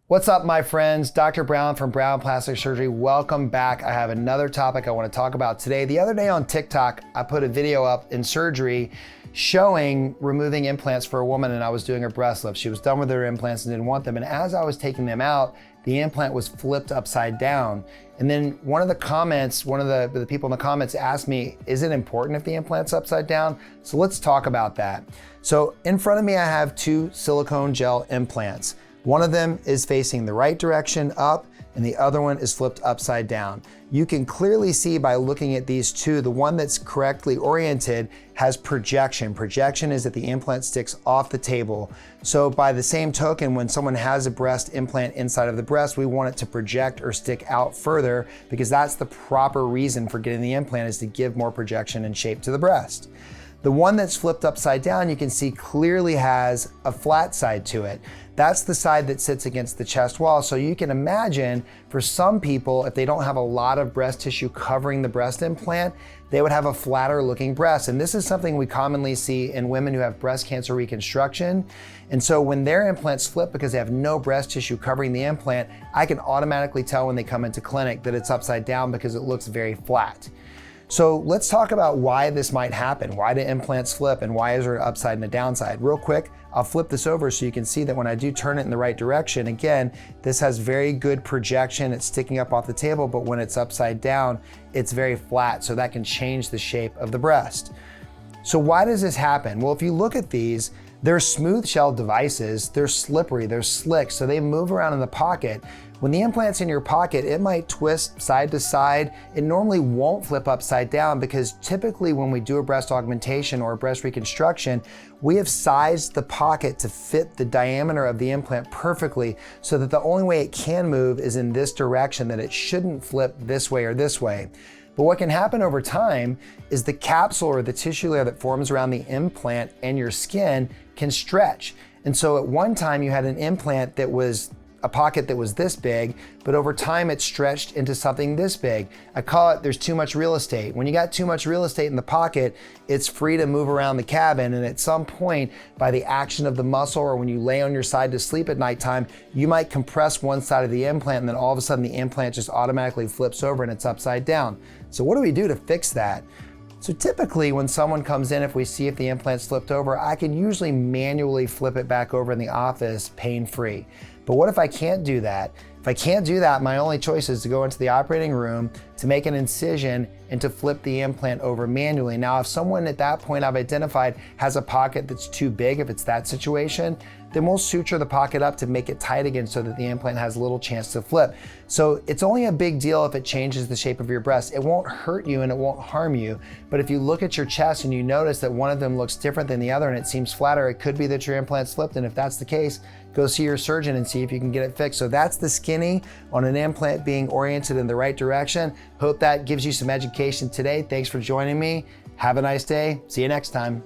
What's up, my friends? Dr. Brown from Brown Plastic Surgery. Welcome back. I have another topic I want to talk about today. The other day on TikTok, I put a video up in surgery showing removing implants for a woman, and I was doing her breast lift. She was done with her implants and didn't want them. And as I was taking them out, the implant was flipped upside down. And then one of the people in the comments asked me, is it important if the implant's upside down? So let's talk about that. So in front of me, I have two silicone gel implants. One of them is facing the right direction up, and the other one is flipped upside down. You can clearly see by looking at these two, the one that's correctly oriented has projection. Projection is that the implant sticks off the table. So by the same token, when someone has a breast implant inside of the breast, we want it to project or stick out further, because that's the proper reason for getting the implant, is to give more projection and shape to the breast. The one that's flipped upside down, you can see clearly has a flat side to it. That's the side that sits against the chest wall. So you can imagine for some people, if they don't have a lot of breast tissue covering the breast implant, they would have a flatter looking breast. And this is something we commonly see in women who have breast cancer reconstruction. And so when their implants flip because they have no breast tissue covering the implant, I can automatically tell when they come into clinic that it's upside down because it looks very flat. So let's talk about why this might happen. Why do implants flip, and why is there an upside and a downside? Real quick, I'll flip this over so you can see that when I do turn it in the right direction, again, this has very good projection. It's sticking up off the table, but when it's upside down, it's very flat, so that can change the shape of the breast. So why does this happen? Well, if you look at these, they're smooth shell devices, they're slippery, they're slick, so they move around in the pocket. When the implant's in your pocket, it might twist side to side. It normally won't flip upside down, because typically when we do a breast augmentation or a breast reconstruction, we have sized the pocket to fit the diameter of the implant perfectly, so that the only way it can move is in this direction, that it shouldn't flip this way or this way. But what can happen over time is the capsule or the tissue layer that forms around the implant and your skin can stretch. And so at one time you had an implant that was a pocket that was this big, but over time it stretched into something this big. I call it, there's too much real estate. When you got too much real estate in the pocket, it's free to move around the cabin, and at some point, by the action of the muscle, or when you lay on your side to sleep at nighttime, you might compress one side of the implant, and then all of a sudden the implant just automatically flips over and it's upside down. So what do we do to fix that? So typically when someone comes in, if we see if the implant's flipped over, I can usually manually flip it back over in the office pain-free. But what if I can't do that? If I can't do that, my only choice is to go into the operating room, to make an incision, and to flip the implant over manually. Now, if someone at that point I've identified has a pocket that's too big, if it's that situation, then we'll suture the pocket up to make it tight again so that the implant has a little chance to flip. So it's only a big deal if it changes the shape of your breast. It won't hurt you and it won't harm you. But if you look at your chest and you notice that one of them looks different than the other and it seems flatter, it could be that your implant's flipped. And if that's the case, go see your surgeon and see if you can get it fixed. So that's the skinny on an implant being oriented in the right direction. Hope that gives you some education today. Thanks for joining me. Have a nice day. See you next time.